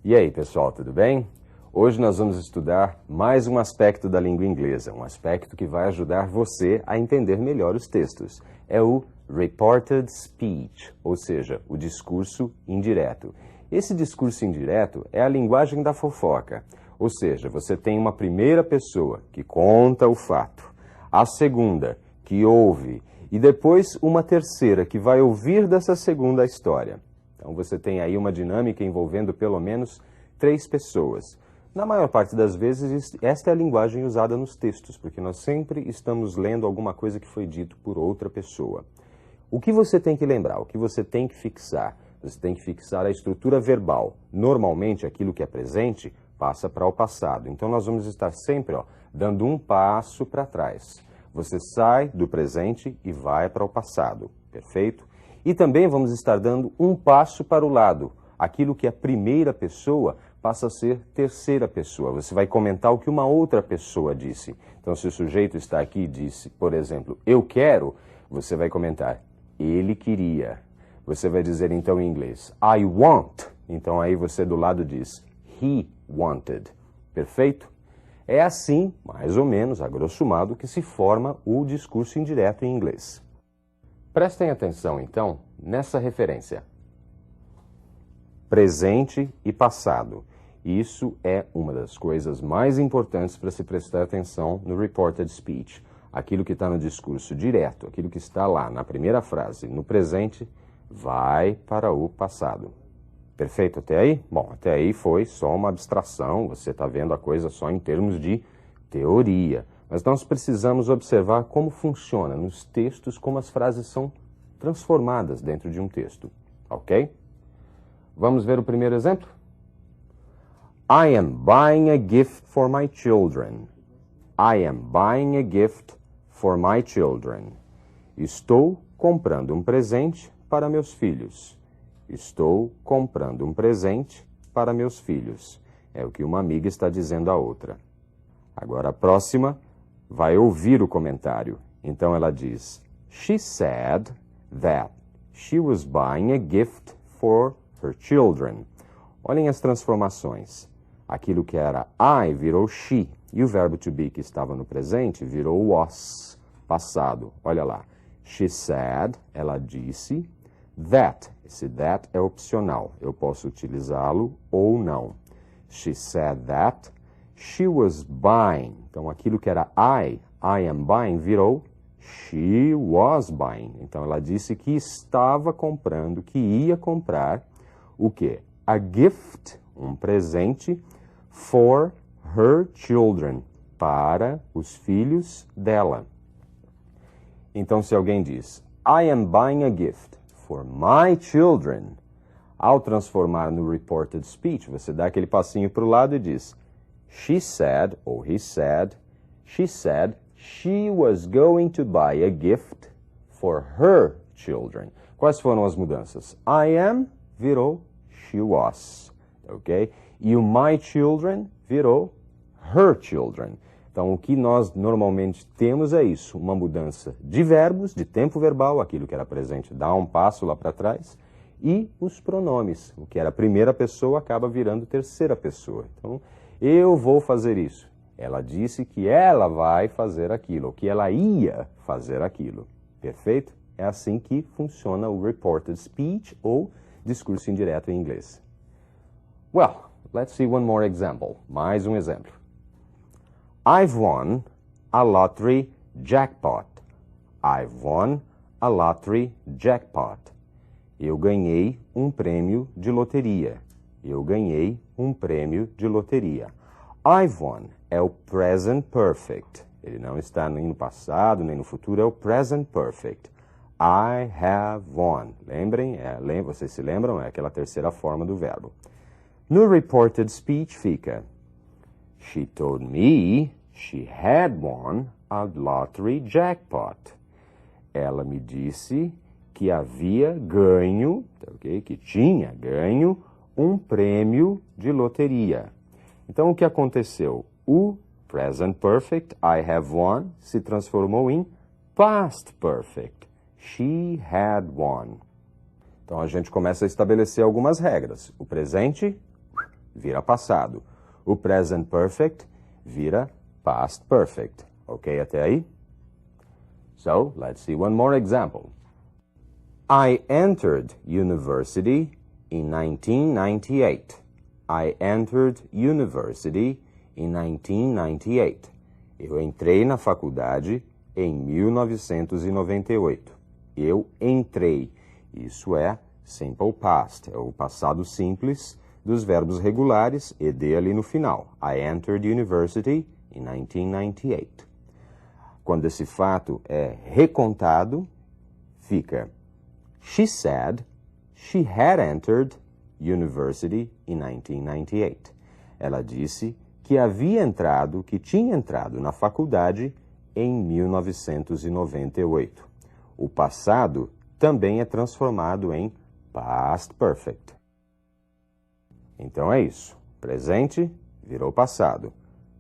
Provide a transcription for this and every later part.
E aí, pessoal, tudo bem? Hoje nós vamos estudar mais um aspecto da língua inglesa, um aspecto que vai ajudar você a entender melhor os textos. É o reported speech, ou seja, o discurso indireto. Esse discurso indireto é a linguagem da fofoca, ou seja, você tem uma primeira pessoa que conta o fato, a segunda que ouve e depois uma terceira que vai ouvir dessa segunda história. Então você tem aí uma dinâmica envolvendo pelo menos 3 pessoas. Na maior parte das vezes, esta é a linguagem usada nos textos, porque nós sempre estamos lendo alguma coisa que foi dito por outra pessoa. O que você tem que lembrar, o que você tem que fixar? Você tem que fixar a estrutura verbal. Normalmente, aquilo que é presente passa para o passado. Então, nós vamos estar sempre dando um passo para trás. Você sai do presente e vai para o passado, perfeito? E também vamos estar dando um passo para o lado. Aquilo que é primeira pessoa passa a ser terceira pessoa. Você vai comentar o que uma outra pessoa disse. Então, se o sujeito está aqui e disse, por exemplo, eu quero, você vai comentar, ele queria. Você vai dizer, então, em inglês, I want. Então, aí você do lado diz, he wanted. Perfeito? É assim, mais ou menos, a grosso modo, que se forma o discurso indireto em inglês. Prestem atenção, então, nessa referência. Presente e passado. Isso é uma das coisas mais importantes para se prestar atenção no reported speech. Aquilo que está no discurso direto, aquilo que está lá na primeira frase, no presente, vai para o passado. Perfeito até aí? Bom, até aí foi só uma abstração, você está vendo a coisa só em termos de teoria. Mas nós precisamos observar como funciona nos textos, como as frases são transformadas dentro de um texto, ok? Vamos ver o primeiro exemplo? I am buying a gift for my children. I am buying a gift for my children. Estou comprando um presente para meus filhos. Estou comprando um presente para meus filhos. É o que uma amiga está dizendo à outra. Agora a próxima vai ouvir o comentário. Então ela diz, she said that she was buying a gift for her children. Olhem as transformações. Aquilo que era I virou she. E o verbo to be que estava no presente virou was, passado. Olha lá. She said, ela disse, that. Esse that é opcional. Eu posso utilizá-lo ou não. She said that she was buying. Então, aquilo que era I am buying, virou she was buying. Então, ela disse que estava comprando, que ia comprar o quê? A gift, um presente, for her children, para os filhos dela. Então, se alguém diz, I am buying a gift for my children, ao transformar no reported speech, você dá aquele passinho para o lado e diz, she said, ou he said, she was going to buy a gift for her children. Quais foram as mudanças? I am virou she was, ok? E o my children virou her children. Então, o que nós normalmente temos é isso, uma mudança de verbos, de tempo verbal, aquilo que era presente dá um passo lá para trás, e os pronomes, o que era primeira pessoa acaba virando terceira pessoa. Então, eu vou fazer isso. Ela disse que ela vai fazer aquilo, ou que ela ia fazer aquilo. Perfeito? É assim que funciona o reported speech, ou discurso indireto em inglês. Well, let's see one more example. Mais um exemplo. I've won a lottery jackpot. I've won a lottery jackpot. Eu ganhei um prêmio de loteria. Eu ganhei um prêmio de loteria. I've won é o present perfect. Ele não está nem no passado, nem no futuro, é o present perfect. I have won. Lembrem? Vocês se lembram? É aquela terceira forma do verbo. No reported speech fica, she told me she had won a lottery jackpot. Ela me disse que havia ganho, okay, que tinha ganho um prêmio de loteria. Então, o que aconteceu? O present perfect, I have won, se transformou em past perfect. She had won. Então, a gente começa a estabelecer algumas regras. O presente vira passado. O present perfect vira past perfect. Ok até aí? So, let's see one more example. I entered university in 1998. I entered university in 1998. Eu entrei na faculdade em 1998. Eu entrei. Isso é simple past, é o passado simples dos verbos regulares, ed ali no final. I entered university in 1998. Quando esse fato é recontado, fica she said she had entered university in 1998. Ela disse que havia entrado, que tinha entrado na faculdade em 1998. O passado também é transformado em past perfect. Então é isso. Presente virou passado.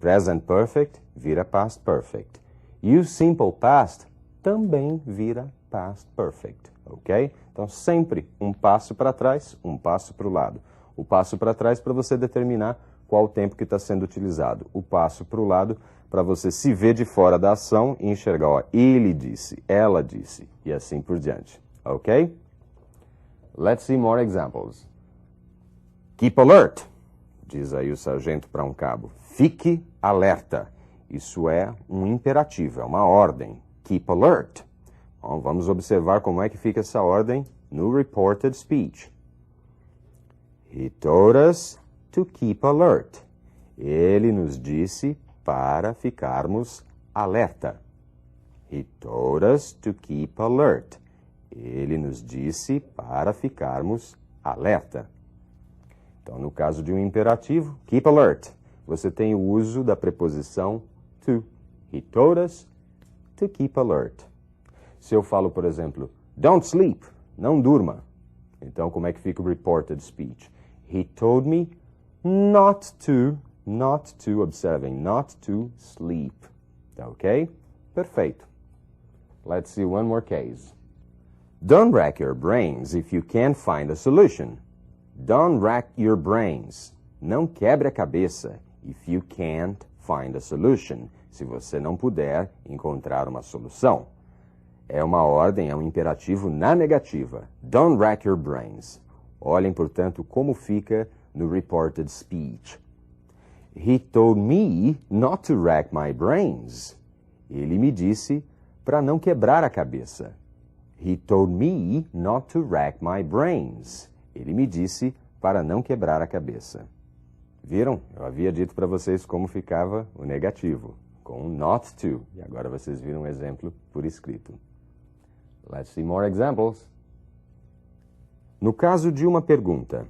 Present perfect vira past perfect. E o simple past também vira past perfect, ok? Então sempre um passo para trás, um passo para o lado. O passo para trás para você determinar qual o tempo que está sendo utilizado. O passo para o lado para você se ver de fora da ação e enxergar, ó, ele disse, ela disse, e assim por diante, ok? Let's see more examples. Keep alert, diz aí o sargento para um cabo. Fique alerta. Isso é um imperativo, é uma ordem. Keep alert. Bom, vamos observar como é que fica essa ordem no reported speech. He told us to keep alert. Ele nos disse para ficarmos alerta. He told us to keep alert. Ele nos disse para ficarmos alerta. Então, no caso de um imperativo, keep alert, você tem o uso da preposição to. He told us to keep alert. Se eu falo, por exemplo, don't sleep, não durma. Então, como é que fica o reported speech? He told me not to, observem, not to sleep. Ok? Perfeito. Let's see one more case. Don't rack your brains if you can't find a solution. Don't rack your brains. Não quebre a cabeça if you can't find a solution. Se você não puder encontrar uma solução. É uma ordem, é um imperativo na negativa. Don't rack your brains. Olhem, portanto, como fica no reported speech. He told me not to rack my brains. Ele me disse para não quebrar a cabeça. He told me not to rack my brains. Ele me disse para não quebrar a cabeça. Viram? Eu havia dito para vocês como ficava o negativo, com not to. E agora vocês viram um exemplo por escrito. Let's see more examples. No caso de uma pergunta,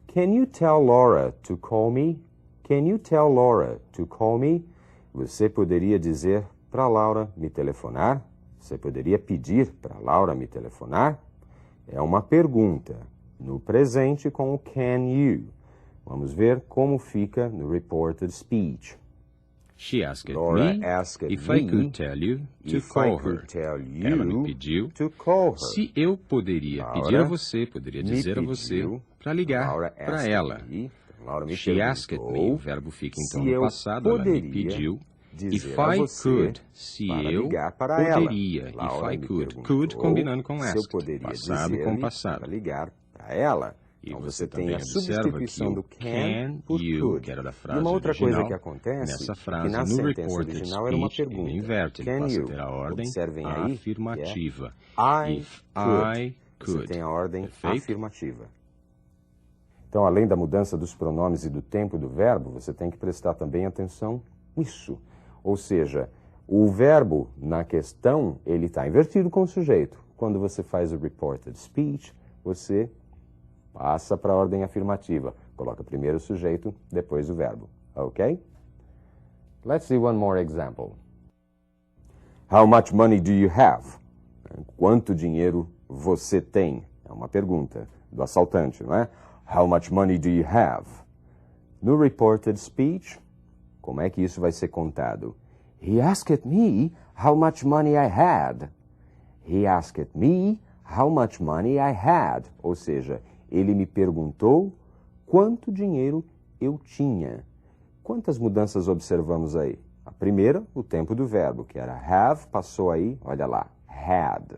can you tell Laura to call me? Can you tell Laura to call me? Você poderia dizer para Laura me telefonar? Você poderia pedir para Laura me telefonar? É uma pergunta, no presente com o can you. Vamos ver como fica no reported speech. She asked Laura me asked if me I could tell you to if call I her. could tell you Ela me pediu to call her. se eu poderia Laura pedir a você, poderia me dizer a você pediu, para ligar Laura para asked ela. me, Laura me She asked me, o perguntou verbo fica então se no eu passado, ela me poderia pediu. dizer If a I você could, se para eu ligar para ela. poderia. Laura If I me could. perguntou Could combinando com se eu asked. poderia Passado com dizer-lhe passado. para ligar para ela. E Então você você tem também a observa substituição que do o can por you, could. que era da E frase uma outra original, coisa que acontece nessa é que frase, na no sentença reported original era uma speech, pergunta. ele inverte, ele Can passa a you? ter a ordem Observem aí afirmativa. que é If could. I Você could. tem a ordem Perfeito? afirmativa. Então, além da mudança dos pronomes e do tempo do verbo, você tem que prestar também atenção nisso. Ou seja, o verbo na questão, ele está invertido com o sujeito. Quando você faz o reported speech, você passa para a ordem afirmativa. Coloca primeiro o sujeito, depois o verbo. Ok? Let's see one more example. How much money do you have? Quanto dinheiro você tem? É uma pergunta do assaltante, não é? How much money do you have? No reported speech, como é que isso vai ser contado? He asked me how much money I had. He asked me how much money I had. Ou seja, ele me perguntou quanto dinheiro eu tinha. Quantas mudanças observamos aí? A primeira, o tempo do verbo, que era have, passou aí, olha lá, had.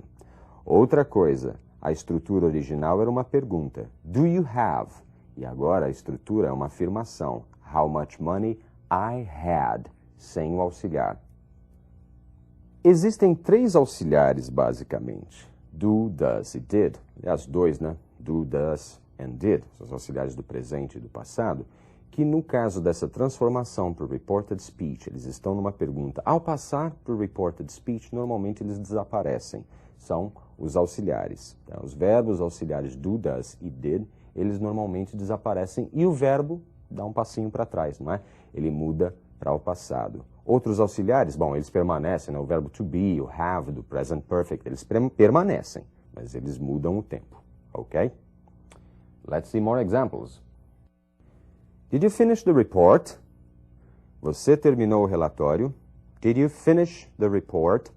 Outra coisa, a estrutura original era uma pergunta, do you have? E agora a estrutura é uma afirmação, how much money I had, sem o auxiliar. Existem 3 auxiliares, basicamente, do, does e did. Aliás, 2, né? Do, does and did, são os auxiliares do presente e do passado, que no caso dessa transformação para o reported speech, eles estão numa pergunta. Ao passar para o reported speech, normalmente eles desaparecem. São os auxiliares. Tá? Os verbos auxiliares do, does e did, eles normalmente desaparecem e o verbo dá um passinho para trás, não é? Ele muda para o passado. Outros auxiliares, bom, eles permanecem, né? O verbo to be, o have, do present perfect, eles permanecem, mas eles mudam o tempo, ok? Let's see more examples. Did you finish the report? Você terminou o relatório? Did you finish the report?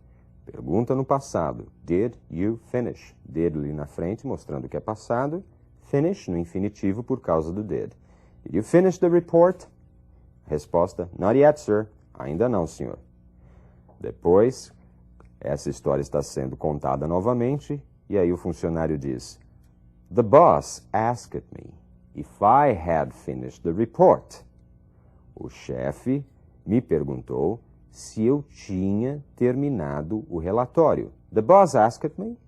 Pergunta no passado. Did you finish? Did ali na frente, mostrando que é passado. Finish no infinitivo por causa do did. Did you finish the report? Resposta, not yet, sir. Ainda não, senhor. Depois, essa história está sendo contada novamente, e aí o funcionário diz, the boss asked me if I had finished the report. O chefe me perguntou se eu tinha terminado o relatório. The boss asked me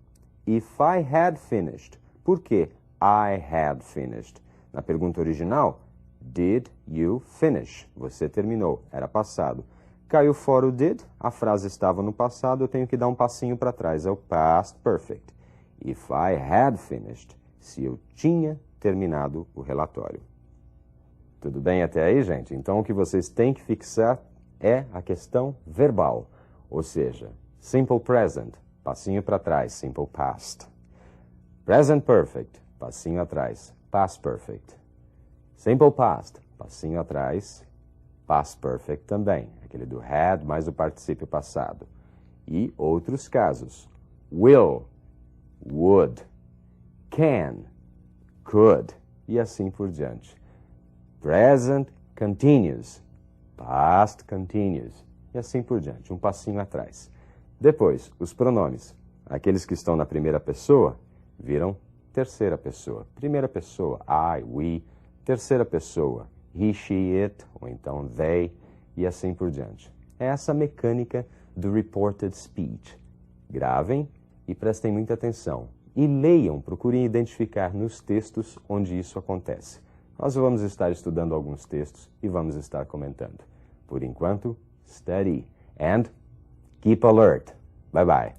if I had finished. Por quê? I had finished. Na pergunta original, did you finish? Você terminou. Era passado. Caiu fora o did, a frase estava no passado, eu tenho que dar um passinho para trás. É o past perfect. If I had finished. Se eu tinha terminado o relatório. Tudo bem até aí, gente? Então, o que vocês têm que fixar é a questão verbal. Ou seja, simple present, passinho para trás, simple past. Present perfect, passinho atrás, past perfect. Simple past, passinho atrás, past perfect também. Aquele do had mais o particípio passado. E outros casos. Will, would, can, could, e assim por diante. Present continuous, past continuous, e assim por diante, um passinho atrás. Depois, os pronomes. Aqueles que estão na primeira pessoa viram terceira pessoa. Primeira pessoa, I, we. Terceira pessoa, he, she, it, ou então they, e assim por diante. É essa mecânica do reported speech. Gravem e prestem muita atenção. E leiam, procurem identificar nos textos onde isso acontece. Nós vamos estar estudando alguns textos e vamos estar comentando. Por enquanto, study and keep alert. Bye bye.